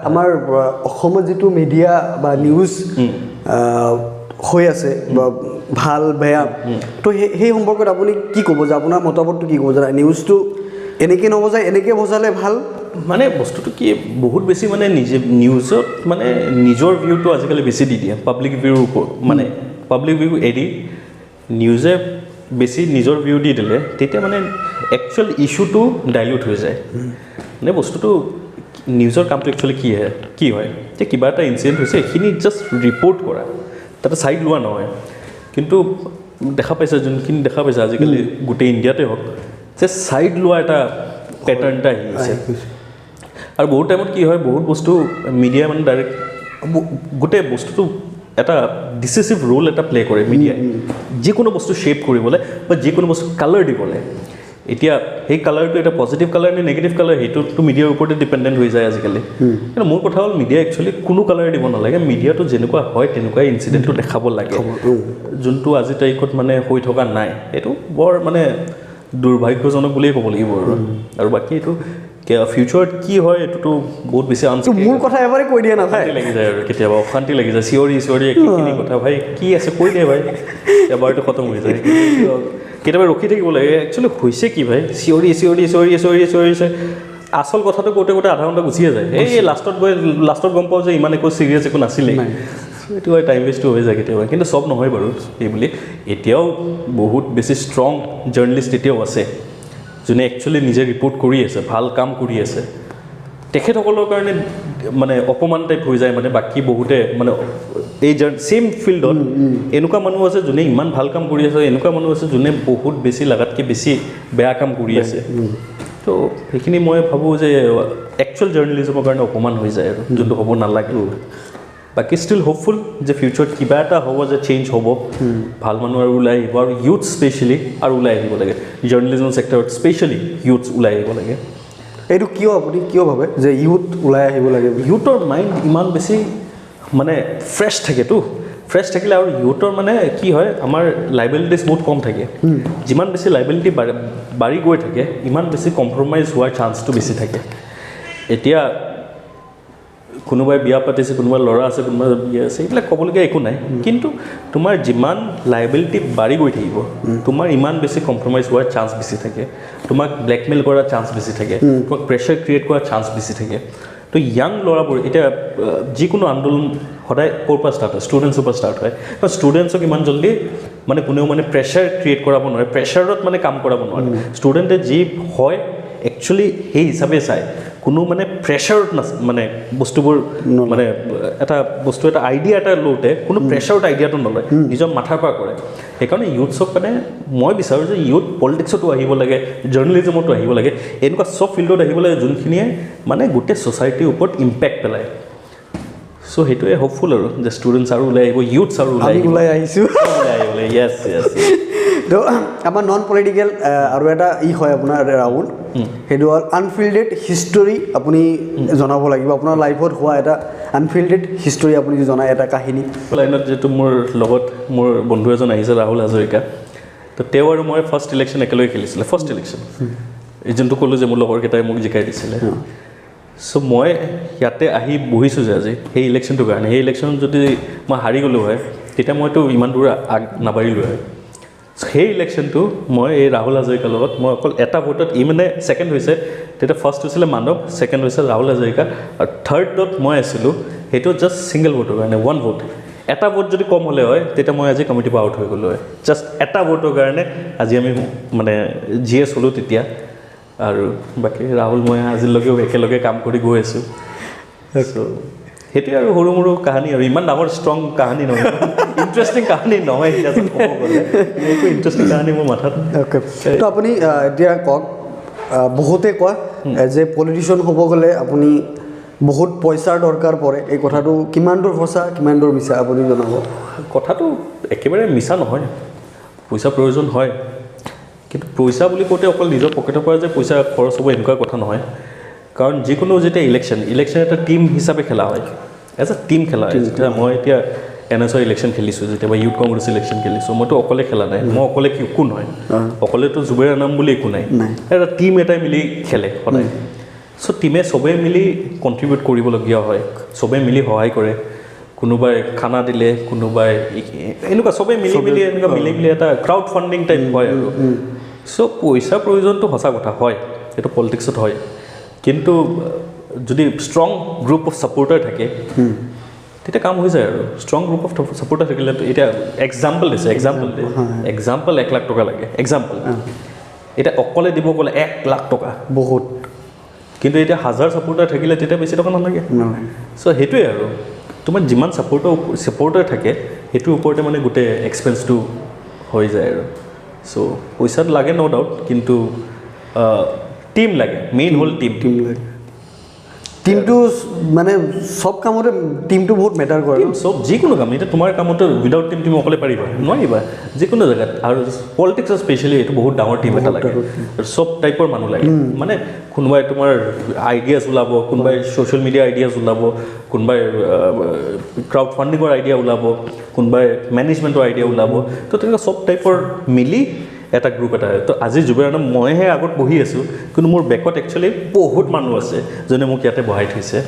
আমাৰ অসমত যিটো মিডিয়া বা নিউজ হৈ আছে বা ভাল বেয়া তো সেই সম্পৰ্কত আপুনি কি ক'ব যে আপোনাৰ মতামতটো কি ক'ব যে নিউজটো এনেকৈ নবজায় এনেকৈ বজালে ভাল মানে বস্তুটো কি বহুত বেছি মানে নিজে নিউজত মানে নিজৰ ভিউটো আজিকালি বেছি দি দিয়ে পাব্লিক ভিউৰ ওপৰত মানে পাব্লিক ভিউ এৰি নিউজে বেছি নিজৰ ভিউ দি দিলে তেতিয়া মানে একচুৱেল ইছ্যুটো ডাইলিউট হৈ যায় মানে বস্তুটো নিউজৰ কামটো একচুৱেলি কি হয় যে কিবা এটা ইনচিডেণ্ট হৈছে এইখিনি জাষ্ট ৰিপৰ্ট কৰা তাতে ছাইড লোৱা নহয় কিন্তু দেখা পাইছে যোনখিনি দেখা পাইছে আজিকালি গোটেই ইণ্ডিয়াতে হওক যে ছাইড লোৱা এটা পেটাৰ্ণ এটা আহি আছে আৰু বহুত টাইমত কি হয় বহুত বস্তু মিডিয়া মানে ডাইৰেক্ট গোটেই বস্তুটো এটা ডিচিচিভ ৰোল এটা প্লে কৰে মিডিয়াই যিকোনো বস্তু শ্বেপ কৰিবলৈ বা যিকোনো বস্তু কালাৰ দিবলৈ এতিয়া সেই কালাৰটো এটা পজিটিভ কালাৰ নে নেগেটিভ কালাৰ সেইটোতো মিডিয়াৰ ওপৰতে ডিপেণ্ডেণ্ট হৈ যায় আজিকালি কিন্তু মোৰ কথা হ'ল মিডিয়া একচুৱেলি কোনো কালাৰ দিব নালাগে মিডিয়াটো যেনেকুৱা হয় তেনেকুৱাই ইনচিডেণ্টটো দেখাব লাগে যোনটো আজিৰ তাৰিখত মানে হৈ থকা নাই এইটো বৰ মানে দুৰ্ভাগ্যজনক বুলিয়ে ক'ব লাগিব আৰু বাকী এইটো ফিউচাৰত কি হয় এইটোতো বহুত বেছি মোৰ কথা এবাৰে কৈ দিয়া নাথাকে লাগি যায় আৰু কেতিয়াবা অশান্তি লাগি যায় চিঞৰি একেখিনি কথা ভাই কি আছে কৈ দিয়ে ভাই এবাৰটো খতম হৈ যায় কেতিয়াবা ৰখি থাকিব লাগে একচুৱেলি হৈছে কি ভাই চিঞৰিছে আচল কথাটো কওঁতে আধা ঘণ্টা গুচিয়ে যায় এই লাষ্টত গম পাওঁ যে ইমান একো চিৰিয়াছ একো নাছিলেই এইটো হয় টাইম ৱেষ্টটো হৈ যায় কেতিয়াবা কিন্তু চব নহয় বাৰু এইবুলি এতিয়াও বহুত বেছি ষ্ট্ৰং জাৰ্নেলিষ্ট এতিয়াও আছে যোনে একচুৱেলি নিজে ৰিপৰ্ট কৰি আছে ভাল কাম কৰি আছে তেখেতসকলৰ কাৰণে মানে অপমান টাইপ হৈ যায় মানে বাকী বহুতে মানে এই ছেইম ফিল্ডত এনেকুৱা মানুহ আছে যোনে ইমান ভাল কাম কৰি আছে এনেকুৱা মানুহ আছে যোনে বহুত বেছি লাগাতকৈ বেছি বেয়া কাম কৰি আছে তো সেইখিনি মই ভাবোঁ যে একচুৱেল জাৰ্নেলিজমৰ কাৰণে অপমান হৈ যায় আৰু যোনটো হ'ব নালাগে বাকী ষ্টিল হোপফুল যে ফিউচাৰত কিবা এটা হ'ব যে চেঞ্জ হ'ব ভাল মানুহ আৰু ওলাই আহিব আৰু ইউথ স্পেচিয়েলি আৰু ওলাই আহিব লাগে জাৰ্নেলিজম ছেক্টৰত স্পেচিয়েলি ইউথ ওলাই আহিব লাগে এইটো আপুনি কিয় ভাবে যে ইউথ ওলাই আহিব লাগে ইউথৰ মাইণ্ড ইমান বেছি মানে ফ্ৰেছ থাকেতো ফ্ৰেছ থাকিলে আৰু ইউথৰ মানে কি হয় আমাৰ লাইবিলিটিজ বহুত কম থাকে যিমান বেছি লাইবিলিটি বাঢ়ি গৈ থাকে ইমান বেছি কম্প্ৰমাইজ হোৱাৰ চান্সটো বেছি থাকে এতিয়া কোনোবাই বিয়া পাতিছে কোনোবা ল'ৰা আছে কোনোবা বিয়া আছে এইবিলাক ক'বলগীয়া একো নাই কিন্তু তোমাৰ যিমান লাইবিলিটি বাঢ়ি গৈ থাকিব তোমাৰ ইমান বেছি কম্প্ৰমাইজ হোৱাৰ চান্স বেছি থাকে তোমাক ব্লেকমেইল কৰাৰ চান্স বেছি থাকে তোমাক প্ৰেছাৰ ক্ৰিয়েট কৰাৰ চান্স বেছি থাকে তো ইয়াং ল'ৰাবোৰ এতিয়া যিকোনো আন্দোলন সদায় ক'ৰ পৰা ষ্টাৰ্ট হয় ষ্টুডেণ্টছৰ পৰা ষ্টাৰ্ট হয় কাৰণ ষ্টুডেণ্টছক ইমান জল্দি মানে কোনেও মানে প্ৰেছাৰ ক্ৰিয়েট কৰাব নোৱাৰে প্ৰেছাৰত মানে কাম কৰাব নোৱাৰে ষ্টুডেণ্টে যি হয় একচুৱেলি সেই হিচাপে চায় কোনো মানে প্ৰেছাৰত মানে বস্তুবোৰ মানে এটা বস্তু এটা আইডিয়া এটা লওঁতে কোনো প্ৰেছাৰত আইডিয়াটো নলয় নিজৰ মাথাৰ পৰা কৰে সেইকাৰণে ইউথছক মানে মই বিচাৰোঁ যে ইউথ পলিটিক্সতো আহিব লাগে জাৰ্নেলিজমতো আহিব লাগে এনেকুৱা চব ফিল্ডত আহিব লাগে যোনখিনিয়ে মানে গোটেই ছ'চাইটিৰ ওপৰত ইম্পেক্ট পেলায় চ' সেইটোৱে হোপফুল আৰু যে ষ্টুডেণ্টছ আৰু ওলাই আহিব ইউথছ আৰু ওলাই আহিছোঁ য়েছ তো আমাৰ নন পলিটিকেল আৰু এটা হয় আপোনাৰ ৰাহুল সেইটো হ'ল আনফিল্ডেড হিষ্টৰী আপুনি জনাব লাগিব আপোনাৰ লাইফত হোৱা এটা আনফিল্ডেড হিষ্টৰী আপুনি জনায় এটা কাহিনী লাইনত যিটো মোৰ লগত মোৰ বন্ধু এজন আহিছে ৰাহুল হাজৰিকা তো তেওঁ আৰু মই ফাৰ্ষ্ট ইলেকশ্যন একেলগে খেলিছিলে ফাৰ্ষ্ট ইলেকশ্যন এই যোনটো ক'লোঁ যে মোৰ লগৰকেইটাই মোক জিকাই দিছিলে চ' মই ইয়াতে আহি বহিছোঁ যে আজি সেই ইলেকশ্যনটোৰ কাৰণে সেই ইলেকশ্যনত যদি মই হাৰি গ'লোঁ হয় তেতিয়া মইতো ইমান দূৰ নাবাঢ়িলোঁ হয় সেই ইলেকশ্যনটো মই এই ৰাহুল হাজৰিকাৰ লগত মই অকল এটা ভোটত মানে ছেকেণ্ড হৈছে তেতিয়া ফাৰ্ষ্ট হৈছিলে মানৱ ছেকেণ্ড হৈছে ৰাহুল হাজৰিকা আৰু থাৰ্ডত মই আছিলোঁ সেইটো জাষ্ট ছিংগল ভোটৰ কাৰণে ওৱান ভোট এটা ভোট যদি কম হ'লে হয় তেতিয়া মই আজি কমিটিৰ পৰা আউট হৈ গ'লোঁ হয় জাষ্ট এটা ভোটৰ কাৰণে আজি আমি মানে GS হ'লোঁ তেতিয়া আৰু বাকী ৰাহুল মই আজিলৈকেও একেলগে কাম কৰি গৈ আছোঁ চ' সেইটোৱে আৰু সৰু সৰু কাহিনী আৰু ইমান ডাঙৰ ষ্ট্ৰং কাহিনী নহয় ইণ্টাৰেষ্টিং কাহিনী নহয় এতিয়া ক'ব গ'লে একো ইণ্টাৰেষ্টিং কাহিনী মোৰ মাথাত তো আপুনি এতিয়া কওক বহুতে কয় যে পলিটিচিয়ান হ'ব গ'লে আপুনি বহুত পইচাৰ দৰকাৰ পৰে এই কথাটো কিমান দূৰ সঁচা কিমান দূৰ মিছা আপুনি জনাব কথাটো একেবাৰে মিছা নহয় পইচা প্ৰয়োজন হয় কিন্তু পইচা বুলি কওঁতে অকল নিজৰ পকেটৰ পৰা যে পইচা খৰচ হ'ব এনেকুৱা কথা নহয় কাৰণ যিকোনো যেতিয়া ইলেকশ্যন এটা টিম হিচাপে খেলা হয় এজ এ টিম খেলা হয় যেতিয়া মই এতিয়া NSৰ ইলেকশ্যন খেলিছোঁ, যেতিয়াবা ইউথ কংগ্ৰেছ ইলেকশ্যন খেলিছোঁ, মইতো অকলে খেলা নাই, মই অকলে একো নহয়, অকলেতো জুবেৰ আনাম বুলি একো নাই, এটা টীম এটাই মিলি খেলে সদায়। চ' টীমে চবেই মিলি কণ্ট্ৰিবিউট কৰিবলগীয়া হয়, চবেই মিলি সহায় কৰে, কোনোবাই খানা দিলে, কোনোবাই এনেকুৱা চবেই মিলি মিলি এনেকুৱা মিলি মিলি এটা ক্ৰাউড ফাণ্ডিং টাইপ হয় আৰু। চ' পইচাৰ প্ৰয়োজনটো সঁচা কথা হয়, এইটো পলিটিক্সত হয়, কিন্তু যদি ষ্ট্ৰং গ্ৰুপ অফ ছাপৰ্টাৰ থাকে তেতিয়া কাম হৈ যায় আৰু। ষ্ট্ৰং গ্ৰুপ অফ ছাপৰ্টাৰ থাকিলে এতিয়া এক্সাম্পল দিছে, এক্সাম্পল 1 লাখ টকা লাগে, এক্সাম্পল। এতিয়া অকলে দিব গ'লে 1 লাখ টকা বহুত, কিন্তু এতিয়া 1000 ছাপৰ্টাৰ থাকিলে তেতিয়া বেছি টকা নালাগে। চ' সেইটোৱে আৰু তোমাৰ যিমান ছাপৰ্টাৰ থাকে সেইটোৰ ওপৰতে মানে গোটেই এক্সপেন্সটো হৈ যায় আৰু। চ' পইচাত লাগে ন' ডাউট, কিন্তু টিম লাগে, মেইন হ'ল টিম লাগে। টিমটো মানে চব কামতে টিমটো বহুত মেটাৰ কৰে। চব যিকোনো কাম, এতিয়া তোমাৰ কামতো উইদাউট টিম তুমি অকলে পাৰিবা নোৱাৰিবা, যিকোনো জেগাত। আৰু পলিটিক্সত স্পেচিয়েলি এইটো বহুত ডাঙৰ টিম এটা লাগে, চব টাইপৰ মানুহ লাগে। মানে কোনোবাই তোমাৰ আইডিয়াছ ওলাব, কোনোবাই ছ'চিয়েল মিডিয়া আইডিয়াছ ওলাব, কোনোবাই ক্ৰাউড ফাণ্ডিঙৰ আইডিয়া ওলাব, কোনোবাই মেনেজমেণ্টৰ আইডিয়া ওলাব। তো তেনেকুৱা চব টাইপৰ মিলি এটা গ্ৰুপ এটা হয়। তো আজি জুবেৰ আনাম মইহে আগত বহি আছোঁ, কিন্তু মোৰ বেকত একচুৱেলি বহুত মানুহ আছে যোনে মোক ইয়াতে বহাই থৈছে।